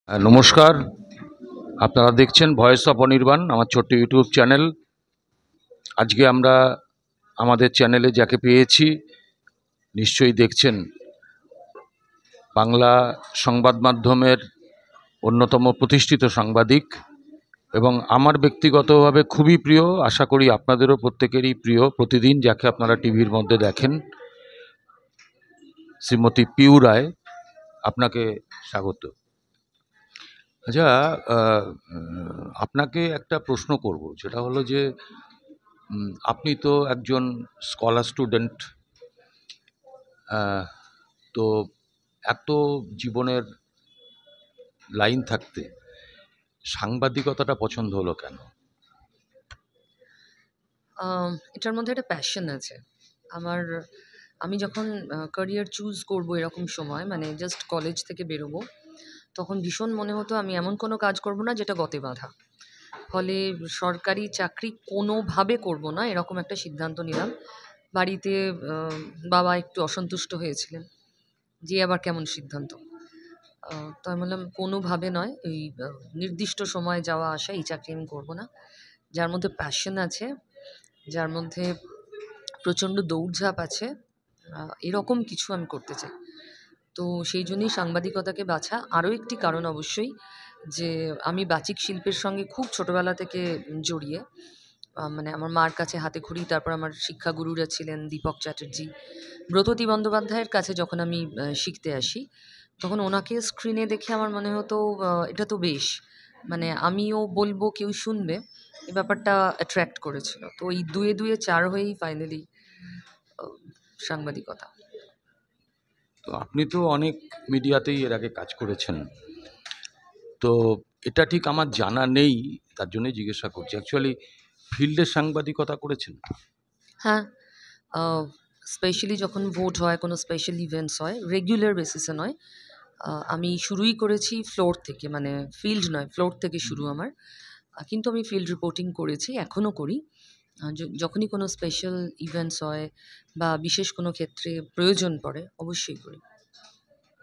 নমস্কার, আপনারা দেখছেন ভয়েস অফ অনির্বাণ, আমার ছোট্ট ইউটিউব চ্যানেল। আজকে আমরা আমাদের চ্যানেলে যাকে পেয়েছি নিশ্চয়ই দেখছেন, বাংলা সংবাদ মাধ্যমের অন্যতম প্রতিষ্ঠিত সাংবাদিক এবং আমার ব্যক্তিগতভাবে খুবই প্রিয়, আশা করি আপনাদেরও প্রত্যেকেরই প্রিয়, প্রতিদিন যাকে আপনারা টিভির মধ্যে দেখেন, শ্রীমতী পিউ রায়। আপনাকে স্বাগত। আচ্ছা, আপনাকে একটা প্রশ্ন করব, যেটা হলো যে আপনি তো একজন স্কলার স্টুডেন্ট, তো এত জীবনের লাইন থাকতে সাংবাদিকতাটা পছন্দ হলো কেন? এটার মধ্যে একটা প্যাশন আছে আমার। আমি যখন ক্যারিয়ার চুজ করব এরকম সময়, মানে জাস্ট কলেজ থেকে বেরোবো, তখন ভীষণ মনে হতো আমি এমন কোনো কাজ করব না যেটা গতে বাঁধা। ফলে সরকারি চাকরি কোনোভাবে করব না, এরকম একটা সিদ্ধান্ত নিলাম। বাড়িতে বাবা একটু অসন্তুষ্ট হয়েছিলেন যে আবার কেমন সিদ্ধান্ত। তো আমি বললাম কোনোভাবে নয়, এই নির্দিষ্ট সময় যাওয়া আসা এই চাকরি আমি করবো না। যার মধ্যে প্যাশন আছে, যার মধ্যে প্রচণ্ড দৌড়ঝাঁপ আছে, এরকম কিছু আমি করতে চাই। তো সেই জন্যই সাংবাদিকতাকে বাছা। আরও একটি কারণ অবশ্যই, যে আমি বাচিক শিল্পের সঙ্গে খুব ছোটোবেলা থেকে জড়িয়ে। মানে আমার মার কাছে হাতে খড়ি, তারপর আমার শিক্ষাগুরুরা ছিলেন দীপক চ্যাটার্জি, ব্রততী বন্দ্যোপাধ্যায়ের কাছে যখন আমি শিখতে আসি, তখন ওনাকে স্ক্রিনে দেখে আমার মনে হতো এটা তো বেশ, মানে আমিও বলবো কেউ শুনবে, এই ব্যাপারটা অ্যাট্রাক্ট করেছিল। তো এই দুয়ে দুয়ে চার হয়েই ফাইনালি সাংবাদিকতা। তো আপনি তো অনেক মিডিয়াতেই এর আগে কাজ করেছেন, তো এটা ঠিক আমার জানা নেই, তার জন্যই জিজ্ঞাসা করছি। অ্যাকচুয়ালি ফিল্ডের সাংবাদিকতা করেছেন? হ্যাঁ, স্পেশালি যখন ভোট হয়, কোনো স্পেশাল ইভেন্টস হয়, রেগুলার বেসিসে নয়। আমি শুরুই করেছি ফ্লোর থেকে, মানে ফিল্ড নয়, ফ্লোর থেকে শুরু আমার। কিন্তু আমি ফিল্ড রিপোর্টিং করেছি, এখনও করি। যখনই কোনো স্পেশাল ইভেন্টস হয় বা বিশেষ কোনো ক্ষেত্রে প্রয়োজন পড়ে, অবশ্যই করি।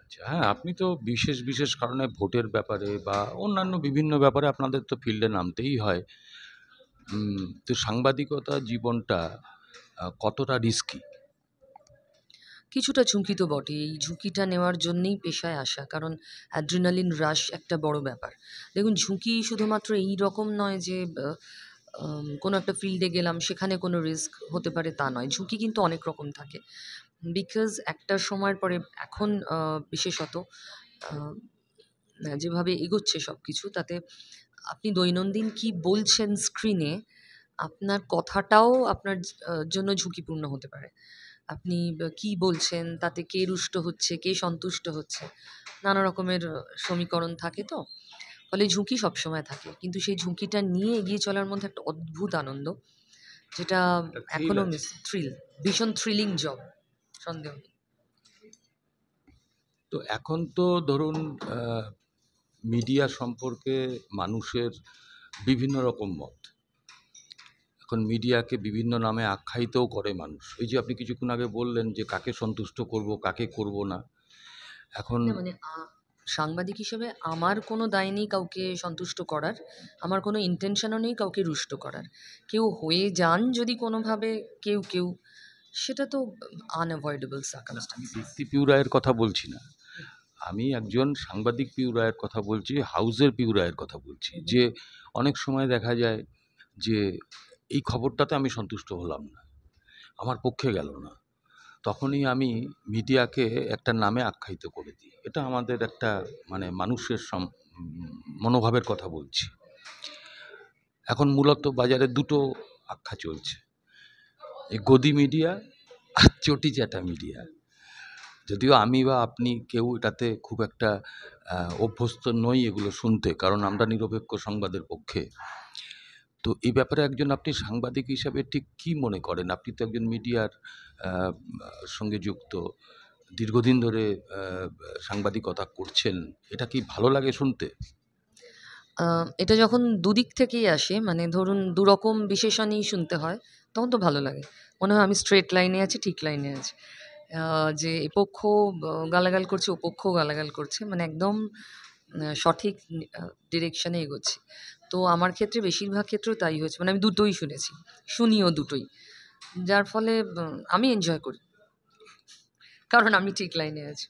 আচ্ছা, হ্যাঁ, আপনি তো বিশেষ বিশেষ কারণে ভোটের ব্যাপারে বা অন্যান্য বিভিন্ন ব্যাপারে আপনাদের তো ফিল্ডে নামতেই হয়। তো সাংবাদিকতা জীবনটা কতটা রিস্কি? কিছুটা ঝুঁকি তো বটে, এই ঝুঁকিটা নেওয়ার জন্যেই পেশায় আসা, কারণ অ্যাড্রিনালিন রাশ একটা বড় ব্যাপার। দেখুন, ঝুঁকি শুধুমাত্র এই রকম নয় যে কোনো একটা ফিল্ডে গেলাম সেখানে কোনো রিস্ক হতে পারে তা নয়, ঝুঁকি কিন্তু অনেক রকম থাকে। বিকজ একটা সময়ের পরে এখন বিশেষত আহ, যেভাবে এগোচ্ছে সব কিছু, তাতে আপনি দৈনন্দিন কি বলছেন স্ক্রিনে, আপনার কথাটাও আপনার জন্য ঝুঁকিপূর্ণ হতে পারে। আপনি কি বলছেন, তাতে কে রুষ্ট হচ্ছে, কে সন্তুষ্ট হচ্ছে, নানা রকমের সমীকরণ থাকে তো। ফলে ঝুঁকি সবসময় থাকে, কিন্তু সেই ঝুঁকিটা নিয়ে এগিয়ে চলার মধ্যে একটা অদ্ভুত আনন্দ, যেটা একটা থ্রিল এখনো আছে। মিস। থ্রিল, ভীষণ থ্রিলিং জব, সন্দেহ নেই। তো এখন তো ধরুন, মিডিয়া সম্পর্কে মানুষের বিভিন্ন রকম মত। এখন মিডিয়াকে বিভিন্ন নামে আখ্যায়িতও করে মানুষ। এই যে আপনি কিছুক্ষণ আগে বললেন যে কাকে সন্তুষ্ট করব, কাকে করব না। এখন না মানে সাংবাদিক হিসেবে আমার কোনো দায় নেই কাউকে সন্তুষ্ট করার, আমার কোনো ইন্টেনশনও নেই কাউকে রুষ্ট করার। কেউ হয়ে যান যদি কোনোভাবে, কেউ কেউ, সেটা তো আনঅ্যাভয়েডেবল না, আমি সার্কামস্টান্সেস। ব্যক্তি পিউ রায়ের কথা বলছি না, আমি একজন সাংবাদিক পিউ রায়ের কথা বলছি, হাউজের পিউ রায়ের কথা বলছি। যে অনেক সময় দেখা যায় যে এই খবরটাতে আমি সন্তুষ্ট হলাম না, আমার পক্ষে গেল না, তখনই আমি মিডিয়াকে একটা নামে আখ্যায়িত করে দিই। এটা আমাদের একটা মানে মানুষের মনোভাবের কথা বলছি। এখন মূলত বাজারে দুটো আখ্যা চলছে, এই গদি মিডিয়া আর চটি চাটা মিডিয়া। যদিও আমি বা আপনি কেউ এটাতে খুব একটা অভ্যস্ত নই এগুলো শুনতে, কারণ আমরা নিরপেক্ষ সংবাদের পক্ষে। তো এই ব্যাপারে একজন আপনি সাংবাদিক হিসাবে ঠিক কী মনে করেন? আপনি তো একজন মিডিয়ার সঙ্গে যুক্ত, দীর্ঘদিন ধরে সাংবাদিকতা করছেন। এটা কি ভালো লাগে শুনতে? এটা যখন দুদিক থেকেই আসে, মানে ধরুন দুরকম বিশেষণই শুনতে হয়, তখন তো ভালো লাগে। মনে হয় আমি স্ট্রেট লাইনে আছি, ঠিক লাইনে আছি। যে এ পক্ষ গালাগাল করছে, ও পক্ষ গালাগাল করছে, মানে একদম সঠিক ডিরেকশনে এগোচ্ছি। তো আমার ক্ষেত্রে বেশিরভাগ ক্ষেত্রেও তাই হয়েছে, মানে আমি দুটোই শুনেছি, শুনিও দুটোই, যার ফলে আমি এনজয় করি, কারণ আমি ঠিক লাইনে আছি।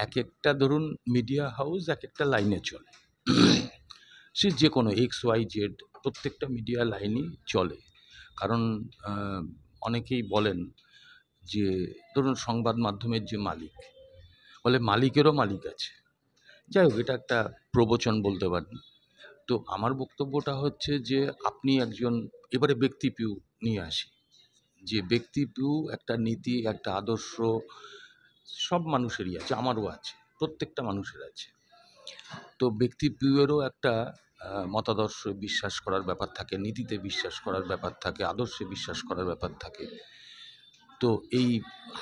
এক একটা ধরুন মিডিয়া হাউস এক একটা লাইনে চলে, সে যে কোনো XYZ প্রত্যেকটা মিডিয়া লাইনই চলে। কারণ অনেকেই বলেন যে ধরুন সংবাদ মাধ্যমের যে মালিক, বলে মালিকেরও মালিক আছে। যাই হোক, এটা একটা প্রবচন বলতে পারেন। তো আমার বক্তব্যটা হচ্ছে যে আপনি একজন, এবারে ব্যক্তিপিউ নিয়ে আসি, যে ব্যক্তিপিউ একটা নীতি, একটা আদর্শ সব মানুষেরই আছে, আমারও আছে, প্রত্যেকটা মানুষের আছে। তো ব্যক্তিপিউয়েরও একটা মতাদর্শে বিশ্বাস করার ব্যাপার থাকে, নীতিতে বিশ্বাস করার ব্যাপার থাকে, আদর্শে বিশ্বাস করার ব্যাপার থাকে। তো এই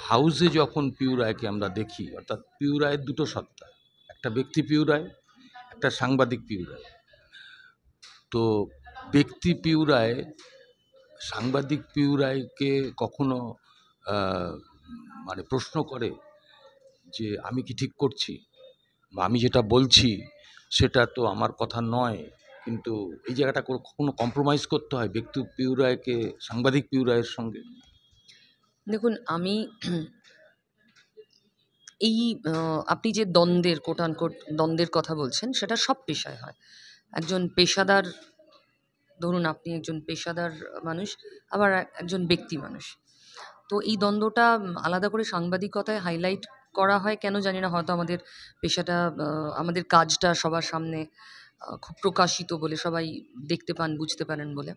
হাউসে যখন পিউ রায়কে আমরা দেখি, অর্থাৎ পিউ রায়ের দুটো সত্তা, একটা ব্যক্তি পিউ রায়, একটা সাংবাদিক পিউ রায়। তো ব্যক্তি পিউ রায় সাংবাদিক পিউ রায়কে কখনো মানে প্রশ্ন করে যে আমি কি ঠিক করছি, বা আমি যেটা বলছি সেটা তো আমার কথা নয়, কিন্তু এই জায়গাটা কখনো কম্প্রোমাইজ করতে হয় ব্যক্তি পিউ রায়কে সাংবাদিক পিউ রায়ের সঙ্গে? দেখুন, আমি এই আপনি যে দ্বন্দ্বের কোট আনকোট দ্বন্দ্বের কথা বলছেন, সেটা সব পেশায় হয়। একজন পেশাদার, ধরুন আপনি একজন পেশাদার মানুষ, আবার একজন ব্যক্তি মানুষ। তো এই দ্বন্দ্বটা আলাদা করে সাংবাদিকতায় হাইলাইট করা হয় কেন জানি না, হয়তো আমাদের পেশাটা, আমাদের কাজটা সবার সামনে খুব প্রকাশিত বলে, সবাই দেখতে পান, বুঝতে পারেন বলে,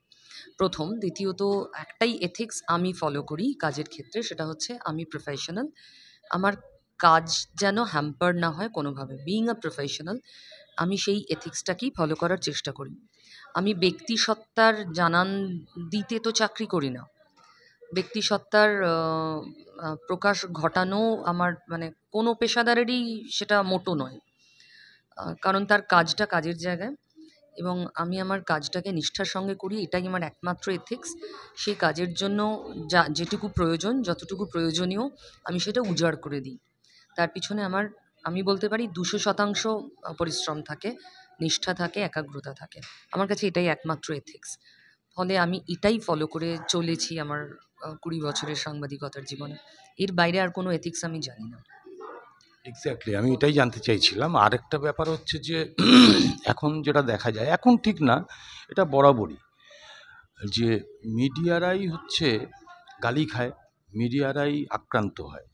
প্রথম। দ্বিতীয়ত, একটাই এথিক্স আমি ফলো করি কাজের ক্ষেত্রে, সেটা হচ্ছে আমি প্রফেশনাল। আমার কাজ যেন হ্যাম্পার না হয় কোনোভাবে। বিইং আ প্রফেশনাল, আমি সেই এথিক্সটাকেই ফলো করার চেষ্টা করি। আমি ব্যক্তিসত্তার জানান দিতে তো চাকরি করি না। ব্যক্তিসত্তার প্রকাশ ঘটানো আমার, মানে কোনো পেশাদারেরই সেটা মোটো নয়। কারণ তার কাজটা কাজের জায়গায়, এবং আমি আমার কাজটাকে নিষ্ঠার সঙ্গে করি, এটাই আমার একমাত্র এথিক্স। সেই কাজের জন্য যেটুকু প্রয়োজন, যতটুকু প্রয়োজনীয়, আমি সেটা উজাড় করে দিই। তার পিছনে আমার, আমি বলতে পারি 200% পরিশ্রম থাকে, নিষ্ঠা থাকে, একাগ্রতা থাকে। আমার কাছে এটাই একমাত্র এথিক্স। ফলে আমি এটাই ফলো করে চলেছি আমার 20 বছরের সাংবাদিকতার জীবনে। এর বাইরে আর কোনো এথিক্স আমি জানি না। এক্স্যাক্টলি, আমি এটাই জানতে চাইছিলাম। আরেকটা ব্যাপার হচ্ছে যে এখন যেটা দেখা যায়, এখন ঠিক না, এটা বরাবরই, যে মিডিয়ারাই হচ্ছে গালি খায়, মিডিয়ারাই আক্রান্ত হয়।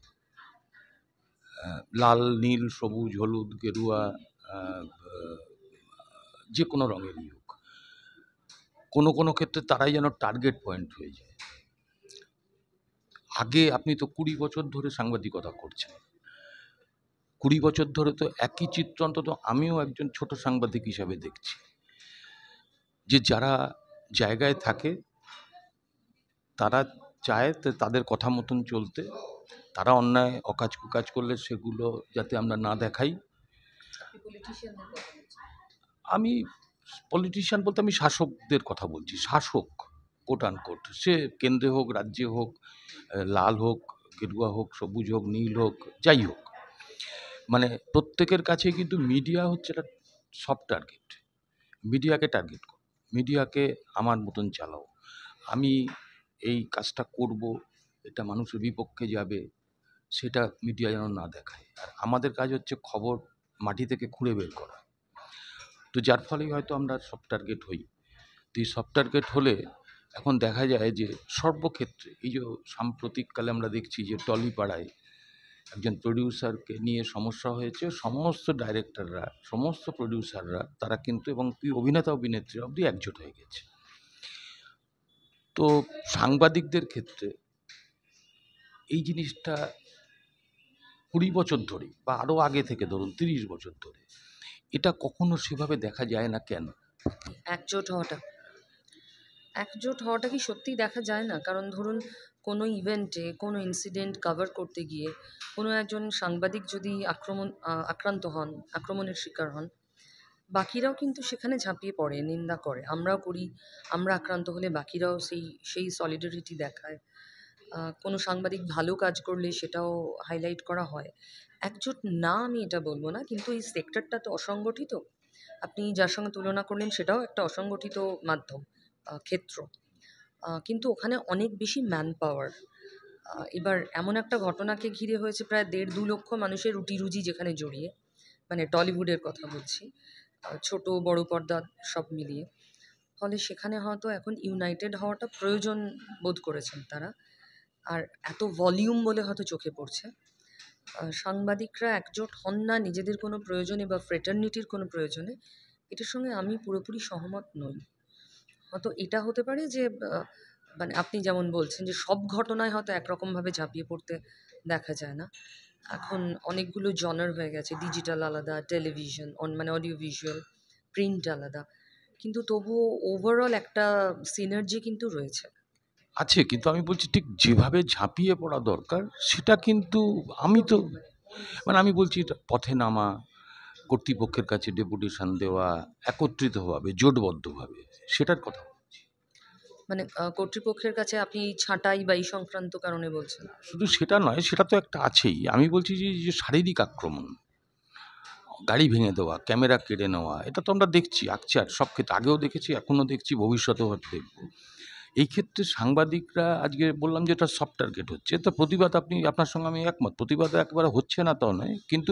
লাল, নীল, সবুজ, হলুদ, গেরুয়া, আহ, যে কোনো রঙেরই হোক, কোনো কোনো ক্ষেত্রে তারাই যেন টার্গেট পয়েন্ট হয়ে যায়। আগে আপনি তো 20 বছর ধরে সাংবাদিকতা করছেন, 20 বছর ধরে তো একই চিত্র অন্তত আমিও একজন ছোট সাংবাদিক হিসাবে দেখছি, যে যারা জায়গায় থাকে তারা চায় তাদের কথা মতন চলতে, তারা অন্যায় অকাজ কুকাজ করলে সেগুলো যাতে আমরা না দেখাই। আমি পলিটিশিয়ান বলতে আমি শাসকদের কথা বলছি, শাসক কোট আনকোট, সে কেন্দ্রে হোক, রাজ্যে হোক, লাল হোক, গেরুয়া হোক, সবুজ হোক, নীল হোক, যাই হোক, মানে প্রত্যেকের কাছে কিন্তু মিডিয়া হচ্ছে একটা সব টার্গেট। মিডিয়াকে টার্গেট করো, মিডিয়াকে আমার মতন চালাও, আমি এই কাজটা করব, এটা মানুষের বিপক্ষে যাবে, সেটা মিডিয়া যেন না দেখায়। আর আমাদের কাজ হচ্ছে খবর মাটি থেকে খুঁড়ে বের করা। তো যার ফলেই হয়তো আমরা সব টার্গেট হই। তো এই সব টার্গেট হলে এখন দেখা যায় যে সর্বক্ষেত্রে, এই যে সাম্প্রতিককালে আমরা দেখছি যে টলিপাড়ায় একজন প্রডিউসারকে নিয়ে সমস্যা হয়েছে, সমস্ত ডাইরেক্টররা, সমস্ত প্রডিউসাররা তারা কিন্তু, এবং অভিনেতা অভিনেত্রী অবধি একজোট হয়ে গেছে। তো সাংবাদিকদের ক্ষেত্রে এই জিনিসটা 20 বছর ধরে, বা আরও আগে থেকে ধরুন 30 বছর ধরে, এটা কখনো সেভাবে দেখা যায় না কেন? একজোট হওয়াটা, একজোট হওয়াটা কি সত্যিই দেখা যায় না? কারণ ধরুন, কোনো ইভেন্টে কোনো ইনসিডেন্ট কভার করতে গিয়ে কোনো একজন সাংবাদিক যদি আক্রান্ত হন, আক্রমণের শিকার হন, বাকিরাও কিন্তু সেখানে ঝাঁপিয়ে পড়ে, নিন্দা করে, আমরাও করি। আমরা আক্রান্ত হলে বাকিরাও সেই সলিডারিটি দেখায়। কোনো সাংবাদিক ভালো কাজ করলে সেটাও হাইলাইট করা হয়। একজোট না আমি এটা বলব না, কিন্তু এই সেক্টরটা তো অসংগঠিত। আপনি যার সঙ্গে তুলনা করলেন সেটাও একটা অসংগঠিত মাধ্যম, ক্ষেত্র। কিন্তু ওখানে অনেক বেশি ম্যান পাওয়ার। এবার এমন একটা ঘটনাকে ঘিরে হয়েছে প্রায় ১.৫-২ লক্ষ মানুষের রুটি-রুজি যেখানে জড়িয়ে, মানে টলিউডের কথা বলছি। ছোট বড় পর্দা সব মিলিয়ে। ফলে সেখানে হয়তো এখন ইউনাইটেড হওয়াটা প্রয়োজন বোধ করেছেন তারা। আর এত ভলিউম বলে হয়তো চোখে পড়ছে। সাংবাদিকরা একজোট হন না নিজেদের কোনো প্রয়োজনে বা ফ্রেটার্নিটির কোনো প্রয়োজনে, এটার সঙ্গে আমি পুরোপুরি সহমত নই। হয়তো এটা হতে পারে যে মানে আপনি যেমন বলছেন যে সব ঘটনায় হয়তো একরকমভাবে ঝাঁপিয়ে পড়তে দেখা যায় না। এখন অনেকগুলো জনার হয়ে গেছে, ডিজিটাল আলাদা, টেলিভিশন মানে অডিও ভিজুয়াল, প্রিন্ট আলাদা। কিন্তু তবুও ওভারঅল একটা সিনার্জি কিন্তু রয়েছে। আছে, কিন্তু আমি বলছি ঠিক যেভাবে ঝাঁপিয়ে পড়া দরকার সেটা কিন্তু আমি তো মানে আমি বলছি এটা পথে নামা, কর্তৃপক্ষের কাছে ডেপুটেশন দেওয়া, একত্রিতভাবে জোটবদ্ধভাবে সেটার কথা। মানে কর্তৃপক্ষের কাছে আপনি এই ছাঁটাই বা এই সংক্রান্ত কারণে বলছেন? শুধু সেটা নয়, সেটা তো একটা আছেই। আমি বলছি যে যে শারীরিক আক্রমণ, গাড়ি ভেঙে দেওয়া, ক্যামেরা কেড়ে নেওয়া, এটা তো আমরা দেখছি আকছার সব ক্ষেত্রে। আগেও দেখেছি, এখনও দেখছি, ভবিষ্যতেও হয়তো দেখব। এই ক্ষেত্রে সাংবাদিকরা আজকে বললাম যে এটা সফট টার্গেট হচ্ছে। তো প্রতিবাদ আপনার সঙ্গে আমি একমত। প্রতিবাদ একেবারে হচ্ছে না তাও নয়। কিন্তু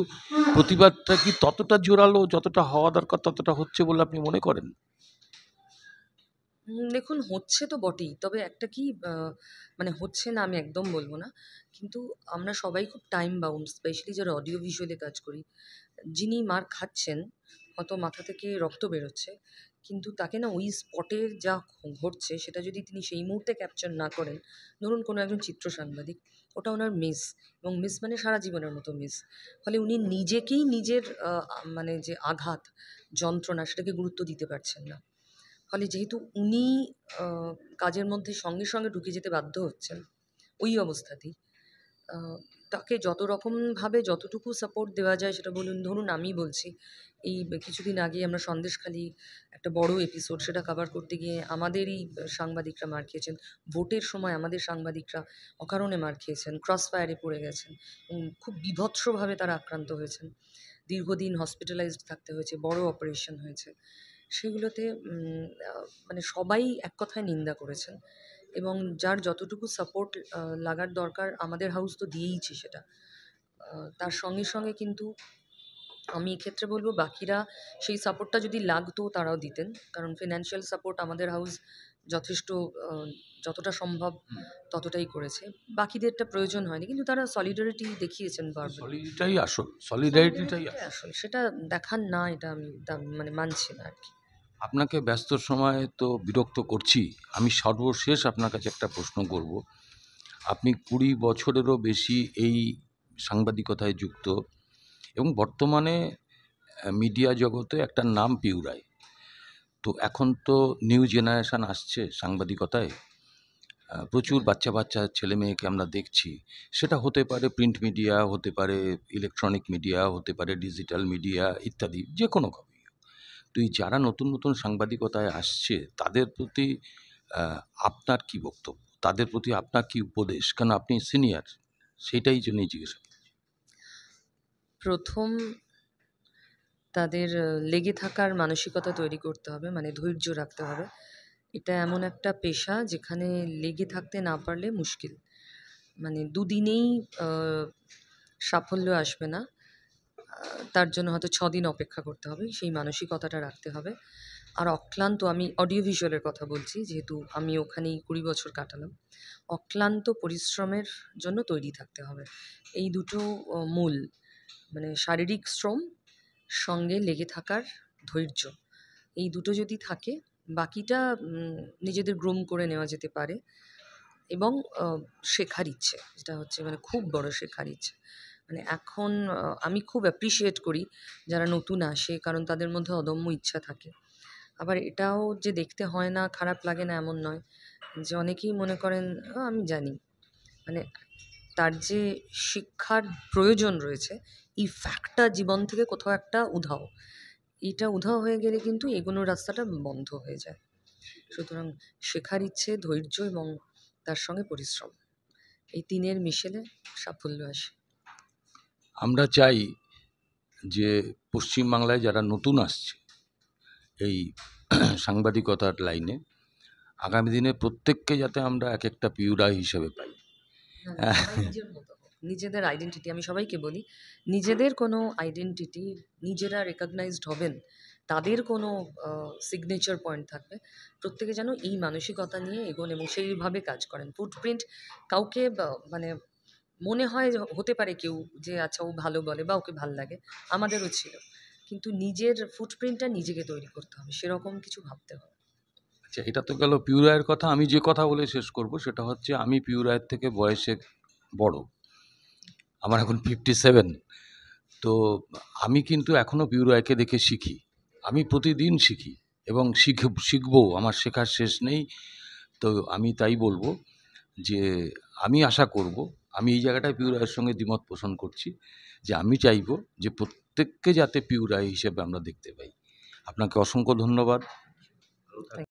প্রতিবাদটা কি ততটা জোরালো যতটা হওয়া দরকার ততটা হচ্ছে বলে আপনি মনে করেন? দেখুন, হচ্ছে তো বটেই। তবে একটা কি মানে হচ্ছে না আমি একদম বলব না। কিন্তু আমরা সবাই খুব টাইম বাউন্ড, স্পেশালি যারা অডিও ভিজুয়ালে কাজ করি। যিনি মার খাচ্ছেন, হয়তো মাথা থেকে রক্ত বেরোচ্ছে। কিন্তু তাকে না ওই স্পটে যা ঘটছে সেটা যদি তিনি সেই মুহূর্তে ক্যাপচার না করেন, ধরুন কোনো একজন চিত্র সাংবাদিক, ওটা ওনার মিস, এবং মিস মানে সারা জীবনের মতো মিস। ফলে উনি নিজেকেই নিজের মানে যে আঘাত, যন্ত্রণা সেটাকে গুরুত্ব দিতে পারছেন না। ফলে যেহেতু উনি আ কাজের মধ্যে সঙ্গে, সঙ্গে ঢুকে যেতে বাধ্য হচ্ছেন, ওই অবস্থাতেই আ তাকে যত রকমভাবে যতটুকু সাপোর্ট দেওয়া যায় সেটা বলুন, ধরুন আমি বলছি, এই কিছুদিন আগেই আমরা সন্দেশখালি একটা বড় এপিসোড সেটা কভার করতে গিয়ে আমাদেরই সাংবাদিকরা মার খেয়েছেন। ভোটের সময় আমাদের সাংবাদিকরা অকারণে মার খেয়েছেন, ক্রস ফায়ারে পড়ে গেছেন এবং খুব বীভৎসভাবে তারা আক্রান্ত হয়েছেন। দীর্ঘদিন হসপিটালাইজড থাকতে হয়েছে, বড় অপারেশন হয়েছে। সেগুলোতে মানে সবাই এক কথায় নিন্দা করেছেন, এবং যার যতটুকু সাপোর্ট লাগার দরকার আমাদের হাউস তো দিয়েইছে সেটা। তার সঙ্গে, সঙ্গে কিন্তু আমি এক্ষেত্রে বলব বাকিরা সেই সাপোর্টটা যদি লাগতো তারাও দিতেন। কারণ ফিন্যান্সিয়াল সাপোর্ট আমাদের হাউস যথেষ্ট আ যতটা সম্ভব ততটাই করেছে। বাকিদেরটা প্রয়োজন হয়নি। কিন্তু তারা সলিডারিটি দেখিয়েছেন বারবার। সলিডারিটিটাই আসল, সলিডারিটিটাই সলিডারিটিটাই আসল। আসল। সেটা দেখান না, এটা আমি মানে মানছি না আরকি। আপনাকে ব্যস্ত সময়ে তো বিরক্ত করছি। আমি সর্বশেষ আপনার কাছে একটা প্রশ্ন করব। আপনি ২০ বছরেরও বেশি এই সাংবাদিকতায় যুক্ত এবং বর্তমানে মিডিয়া জগতে একটা নাম পিউ রায়। তো এখন তো নিউ জেনারেশন আসছে সাংবাদিকতায়। প্রচুর বাচ্চা, বাচ্চা ছেলেমেয়েকে আমরা দেখছি। সেটা হতে পারে প্রিন্ট মিডিয়া, হতে পারে ইলেকট্রনিক মিডিয়া, হতে পারে ডিজিটাল মিডিয়া ইত্যাদি যেকোনো ভাবেই। তো এই যারা নতুন, নতুন সাংবাদিকতায় আসছে তাদের প্রতি আ আপনার কী বক্তব্য? তাদের প্রতি আপনার কী উপদেশ? কেন আপনি সিনিয়র, সেইটাই জন্যই জিজ্ঞাসা। ১ম তাদের লেগে থাকার মানসিকতা তৈরি করতে হবে, মানে ধৈর্য রাখতে হবে। এটা এমন একটা পেশা যেখানে লেগে থাকতে না পারলে মুশকিল। মানে দুদিনেই আ সাফল্য আসবে না। তার জন্য হয়তো ৬ দিন অপেক্ষা করতে হবে। সেই মানসিকতাটা রাখতে হবে। আর অক্লান্ত, আমি অডিও ভিজুয়ালের কথা বলছি যেহেতু আমি ওখানেই ২০ বছর কাটালাম। অক্লান্ত পরিশ্রমের জন্য তৈরি থাকতে হবে। এই দুটো মূল। মানে শারীরিক শ্রম, সঙ্গে লেগে থাকার ধৈর্য। এই দুটো যদি থাকে, বাকিটা নিজেদের গ্রুম করে নেওয়া যেতে পারে। এবং আ শেখার ইচ্ছে, যেটা হচ্ছে মানে খুব বড় শেখার ইচ্ছে। মানে এখন আমি খুব অ্যাপ্রিশিয়েট করি যারা নতুন আসে, কারণ তাদের মধ্যে অদম্য ইচ্ছা থাকে। আবার এটাও যে দেখতে হয় না, খারাপ লাগে না এমন নয়। যে অনেকেই মনে করেন আমি জানি। মানে তার যে শিক্ষার প্রয়োজন রয়েছে, এই ফ্যাক্টটা জীবন থেকে কোথাও একটা উধাও। এইটা উধাও হয়ে গেলে কিন্তু এগোনোর রাস্তাটা বন্ধ হয়ে যায়। সুতরাং শেখার ইচ্ছে, ধৈর্য এবং তার সঙ্গে পরিশ্রম, এই ৩ এর মিশেলে সাফল্য আসে। আমরা চাই যে পশ্চিমবাংলায় যারা নতুন আসছে এই সাংবাদিকতার লাইনে, আগামী দিনে প্রত্যেককে যাতে আমরা এক একটা পিউরা হিসেবে পাই। সবাই নিজের মতো হোক। নিজেদের আইডেন্টিটি, আমি সবাইকে বলি, নিজেদের কোনো আইডেন্টিটি নিজেরা রেকগনাইজড হবেন, তাদের কোনো সিগনেচার পয়েন্ট থাকবে, প্রত্যেকে যেন এই মানসিকতা নিয়ে এগোন এবং সেইভাবে কাজ করেন। ফুটপ্রিন্ট কাউকে মানে মনে হয় যে হতে পারে কেউ যে আচ্ছা ও ভালো বলে বা ওকে ভাল লাগে, আমাদেরও ছিল, কিন্তু নিজের ফুটপ্রিন্টটা নিজেকে তৈরি করতে হবে, সেরকম কিছু ভাবতে হবে। আচ্ছা, এটা তো গেল পিউরায়ের কথা। আমি যে কথা বলে শেষ করব সেটা হচ্ছে, আমি পিউরায়ের থেকে বয়সে বড়, আমার এখন 57। তো আমি কিন্তু এখনও পিউরায়কে দেখে শিখি, আমি প্রতিদিন শিখি এবং শিখবো, আমার শেখার শেষ নেই। তো আমি তাই বলবো যে আমি আশা করব, আমি এই জায়গাটায় পিউরায়ের সঙ্গে দ্বিমত পোষণ করছি, যে আমি চাইবো যে প্রত্যেককে যাতে পিউরায় হিসেবে আমরা দেখতে পাই। আপনাকে অসংখ্য ধন্যবাদ।